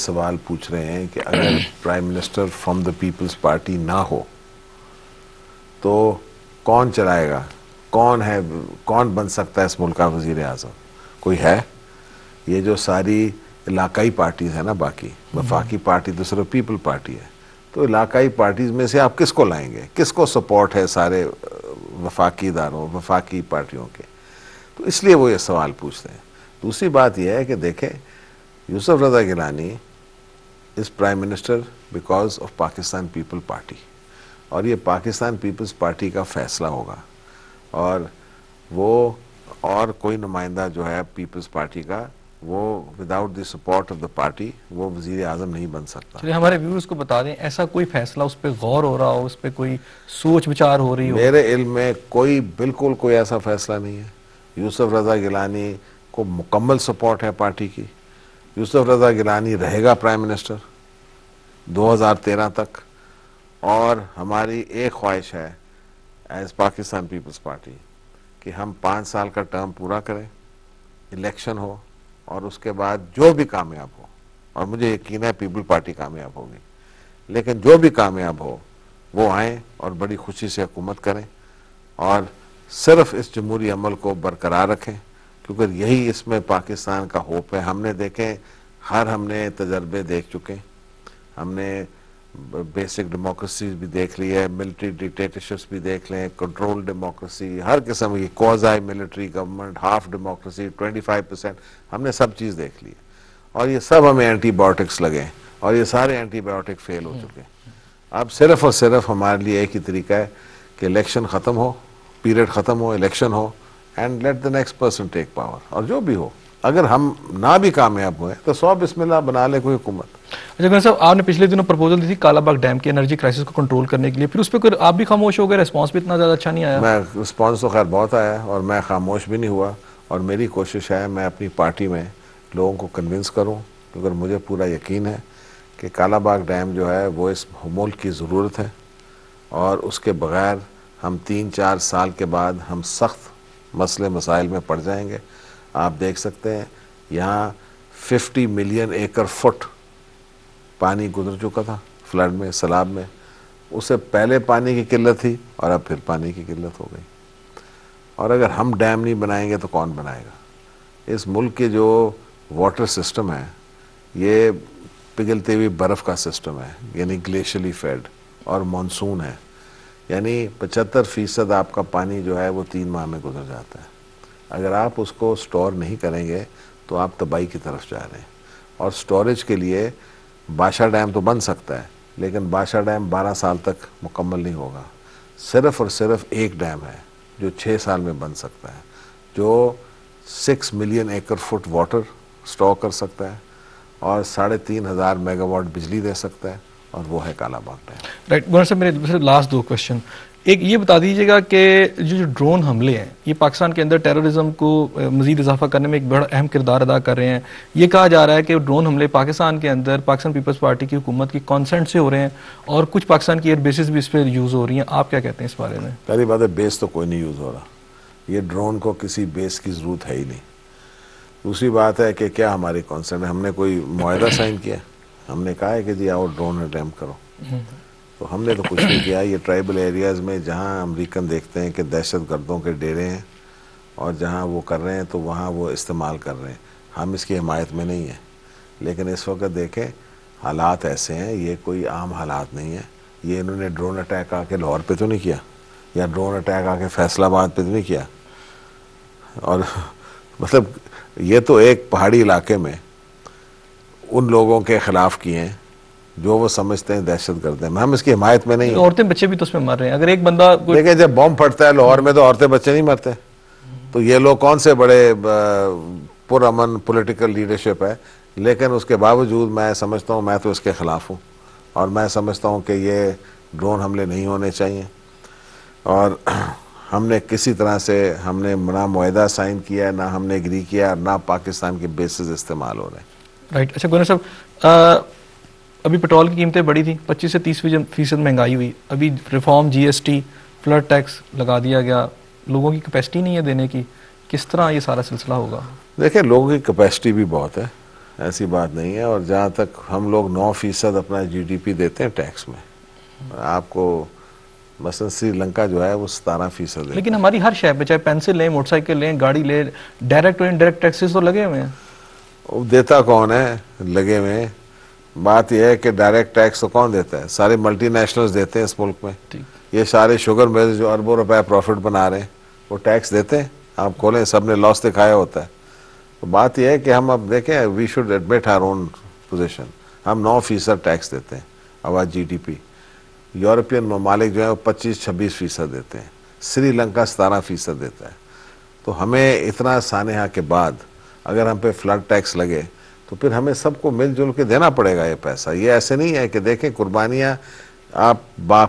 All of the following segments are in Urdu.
سوال پوچھ رہے ہیں کہ اگر prime minister from the Peoples Party نہ ہو تو کون چلائے گا, کون بن سکتا ہے اس ملک کا وزیر اعظم؟ کوئی ہے؟ یہ جو ساری علاقائی پارٹیز ہیں نا, باقی وفاقی پارٹی تو صرف پیپل پارٹی ہے, تو علاقائی پارٹیز میں سے آپ کس کو لائیں گے؟ کس کو سپورٹ ہے سارے وفاقی اداروں, وفاقی پارٹیوں کے؟ تو اس لیے وہ یہ سوال پوچھتے ہیں. دوسری بات یہ ہے کہ دیکھیں, Yusuf Raza Gilani is prime minister because of Pakistan People Party, اور یہ پاکستان پیپلز پارٹی کا فیصلہ ہوگا, اور وہ اور کوئی نمائندہ جو ہے پیپلز پارٹی کا, وہ without the support of the party وہ وزیر اعظم نہیں بن سکتا. چلیے ہمارے ویورز کو بتا دیں, ایسا کوئی فیصلہ اس پہ غور ہو رہا ہو, اس پہ کوئی سوچ بچار ہو رہی ہو؟ میرے علم میں بالکل کوئی ایسا فیصلہ نہیں ہے. یوسف رضا گیلانی کو مکمل سپورٹ ہے پارٹی کی. یوسف رضا گیلانی رہے گا پرائم منسٹر 2013 تک, اور ہماری ایک خواہش ہے ایز پاکستان پیپلز پارٹی کہ ہم 5 سال کا ٹرم پورا کریں, الیکشن ہو, اور اس کے بعد جو بھی کامیاب ہو, اور مجھے یقین ہے پیپل پارٹی کامیاب ہوگی, لیکن جو بھی کامیاب ہو وہ آئیں اور بڑی خوشی سے حکومت کریں, اور صرف اس جمہوری عمل کو برقرار رکھیں, کیونکہ یہی اس میں پاکستان کا ہوپ ہے. ہم نے دیکھیں, ہم نے تجربے دیکھ چکے, ہم نے بیسک ڈیموکریسیز بھی دیکھ لی ہے, ملٹری ڈکٹیٹرشپس بھی دیکھ لیں, کنٹرول ڈیموکریسی, ہر قسم کی کوازائی ملٹری گورنمنٹ, ہاف ڈیموکریسی, 25%, ہم نے سب چیز دیکھ لی ہے, اور یہ سب ہمیں اینٹی بایوٹکس لگے, اور یہ سارے اینٹی بایوٹک فیل ہو چکے. اب صرف اور صرف ہمارے لیے ایک ہی طریقہ ہے کہ الیکشن ختم ہو, پیریڈ ختم ہو, الیکشن ہو, and let the next person take power, اور جو بھی ہو. اگر ہم نہ بھی کامیاب ہوئے تو 100 بسم اللہ بنا لے کوئی حکومت. اچھا گورنر صاحب, آپ نے پچھلے دنوں پرپوزل دی تھی کالا باغ ڈیم کے انرجی کرائسس کو کنٹرول کرنے کے لیے, پھر اس پہ آپ بھی خاموش ہو گئے, ریسپانس بھی اتنا زیادہ اچھا نہیں آیا. میں رسپانس تو خیر بہت آیا, اور میں خاموش بھی نہیں ہوا, اور میری کوشش ہے میں اپنی پارٹی میں لوگوں کو کنونس کروں, کیونکہ مجھے پورا یقین ہے کہ کالا باغ ڈیم جو ہے وہ اس ملک کی ضرورت ہے, اور اس کے بغیر ہم 3-4 سال کے بعد ہم سخت مسئلے مسائل میں پڑ جائیں گے. آپ دیکھ سکتے ہیں یہاں 50 ملین ایکڑ فٹ پانی گزر چکا تھا فلڈ میں, سیلاب میں. اس سے پہلے پانی کی قلت تھی, اور اب پھر پانی کی قلت ہو گئی. اور اگر ہم ڈیم نہیں بنائیں گے تو کون بنائے گا؟ اس ملک کے جو واٹر سسٹم ہے یہ پگھلتی ہوئی برف کا سسٹم ہے, یعنی گلیشیلی فیڈ, اور مانسون ہے, یعنی 75% آپ کا پانی جو ہے وہ 3 ماہ میں گزر جاتا ہے. اگر آپ اس کو سٹور نہیں کریں گے تو آپ تباہی کی طرف جا رہے ہیں. اور سٹوریج کے لیے باشا ڈیم تو بن سکتا ہے, لیکن باشا ڈیم 12 سال تک مکمل نہیں ہوگا. صرف اور صرف ایک ڈیم ہے جو 6 سال میں بن سکتا ہے, جو 6 ملین ایکڑ فٹ واٹر سٹور کر سکتا ہے, اور 3500 میگا واٹ بجلی دے سکتا ہے, اور وہ ہے Kala Bagh dam. Right governor صاحب, میرے لاسٹ 2 کوشچن. ایک یہ بتا دیجیے گا کہ جو ڈرون حملے ہیں یہ پاکستان کے اندر ٹیررزم کو مزید اضافہ کرنے میں ایک بڑا اہم کردار ادا کر رہے ہیں. یہ کہا جا رہا ہے کہ ڈرون حملے پاکستان کے اندر پاکستان پیپلز پارٹی کی حکومت کی کانسنٹ سے ہو رہے ہیں, اور کچھ پاکستان کی ایئر بیسز بھی اس پہ یوز ہو رہی ہیں. آپ کیا کہتے ہیں اس بارے میں؟ پہلی بات ہے, بیس تو کوئی نہیں یوز ہو رہا, یہ ڈرون کو کسی بیس کی ضرورت ہے ہی نہیں. دوسری بات ہے کہ کیا ہماری کانسنٹ ہے؟ ہم نے کوئی معاہدہ سائن کیا؟ ہم نے کہا ہے کہ جی آؤ ڈرون اٹیمپٹ کرو, تو ہم نے تو کچھ نہیں کیا. یہ ٹرائبل ایریاز میں جہاں امریکن دیکھتے ہیں کہ دہشت گردوں کے ڈیرے ہیں, اور جہاں وہ کر رہے ہیں تو وہاں وہ استعمال کر رہے ہیں. ہم اس کی حمایت میں نہیں ہیں, لیکن اس وقت دیکھیں حالات ایسے ہیں, یہ کوئی عام حالات نہیں ہیں. یہ انہوں نے ڈرون اٹیک آ کے لاہور پہ تو نہیں کیا, یا ڈرون اٹیک آ کے فیصل آباد پہ تو نہیں کیا, اور مطلب یہ تو ایک پہاڑی علاقے میں ان لوگوں کے خلاف کیے ہیں جو وہ سمجھتے ہیں دہشت گرد ہیں. ہم اس کی حمایت میں نہیں ہیں. عورتیں بچے بھی تو اس میں مر رہے ہیں. اگر ایک بندہ دیکھیں, جب بم پھٹتا ہے لاہور میں تو عورتیں بچے نہیں مرتے, تو یہ لوگ کون سے بڑے پرامن پولیٹیکل لیڈرشپ ہے. لیکن اس کے باوجود میں سمجھتا ہوں, میں تو اس کے خلاف ہوں, اور میں سمجھتا ہوں کہ یہ ڈرون حملے نہیں ہونے چاہیے. اور ہم نے کسی طرح سے ہم نے نہ معاہدہ سائن کیا, نہ ہم نے ایگری کیا, نہ پاکستان کے بیسز استعمال ہو رہے ہیں. رائٹ. اچھا گورنر صاحب, ابھی پیٹرول کی قیمتیں بڑھی تھیں, 25 سے 30% مہنگائی ہوئی. ابھی ریفارم, جی ایس ٹی, فلڈ ٹیکس لگا دیا گیا. لوگوں کی کیپیسٹی نہیں ہے دینے کی. کس طرح یہ سارا سلسلہ ہوگا؟ دیکھیں, لوگوں کی کیپیسٹی بھی بہت ہے, ایسی بات نہیں ہے. اور جہاں تک ہم لوگ 9% اپنا GDP دیتے ہیں ٹیکس میں, آپ کو مثلا سری لنکا جو ہے وہ 17% دیتے ہیں. لیکن ہماری ہر شے پہ چاہے پینسل لیں, موٹر سائیکل لیں, گاڑی لیں, ڈائریکٹ اور انڈائریکٹ ٹیکسز تو لگے ہوئے ہیں. دیتا کون ہے لگے ہوئے؟ بات یہ ہے کہ ڈائریکٹ ٹیکس تو کون دیتا ہے؟ سارے ملٹی نیشنلز دیتے ہیں اس ملک میں. یہ سارے شوگر ملز جو اربوں روپے پروفٹ بنا رہے ہیں وہ ٹیکس دیتے ہیں. آپ کھولیں, سب نے لاس دکھایا ہوتا ہے. تو بات یہ ہے کہ ہم اب دیکھیں, we should admit our own position. ہم 9% ٹیکس دیتے ہیں آواز GDP. یورپین ممالک جو ہیں وہ 25-26% دیتے ہیں. سری لنکا 17% دیتا ہے. تو ہمیں اتنا سانحہ کے بعد اگر ہم پہ فلڈ ٹیکس لگے تو پھر ہمیں سب کو مل جل کے دینا پڑے گا یہ پیسہ. یہ ایسے نہیں ہے کہ دیکھیں قربانیاں آپ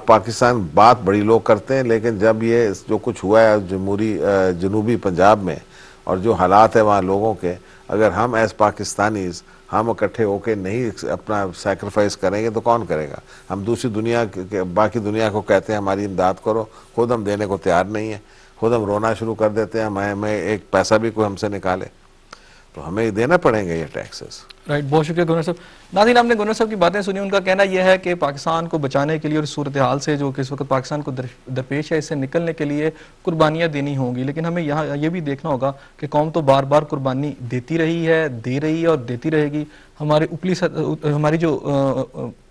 پاکستان بات بڑی لوگ کرتے ہیں, لیکن جب یہ جو کچھ ہوا ہے جنوبی پنجاب میں اور جو حالات ہیں وہاں لوگوں کے, اگر ہم ایز پاکستانیز ہم اکٹھے ہو کے نہیں اپنا سیکریفائس کریں گے تو کون کرے گا؟ ہم دوسری دنیا باقی دنیا کو کہتے ہیں ہماری امداد کرو, خود ہم دینے کو تیار نہیں ہیں. خود ہم رونا شروع کر دیتے ہیں ہمیں ایک پیسہ بھی کوئی ہم سے نکالے. تو ہمیں دینا پڑیں گے یہ ٹیکسز. رائٹ, بہت شکریہ گورنر صاحب. ناظرین, آپ نے گورنر صاحب کی باتیں سنی. ان کا کہنا یہ ہے کہ پاکستان کو بچانے کے لیے اور صورتحال سے جو کہ اس وقت پاکستان کو درپیش ہے, اس سے نکلنے کے لیے قربانیاں دینی ہوں گی. لیکن ہمیں یہاں یہ بھی دیکھنا ہوگا کہ قوم تو بار بار قربانی دیتی رہی ہے, دے رہی ہے اور دیتی رہے گی. ہماری جو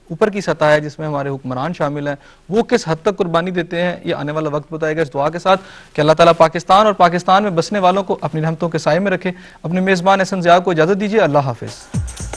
اوپر کی سطح ہے جس میں ہمارے حکمران شامل ہیں, وہ کس حد تک قربانی دیتے ہیں یہ آنے والا وقت بتائے گا. اس دعا کے ساتھ کہ اللہ تعالیٰ پاکستان اور پاکستان میں بسنے والوں کو اپنی رحمتوں کے سائے میں رکھے. اپنے میزبان احسن ضیاء کو اجازت دیجیے. اللہ حافظ.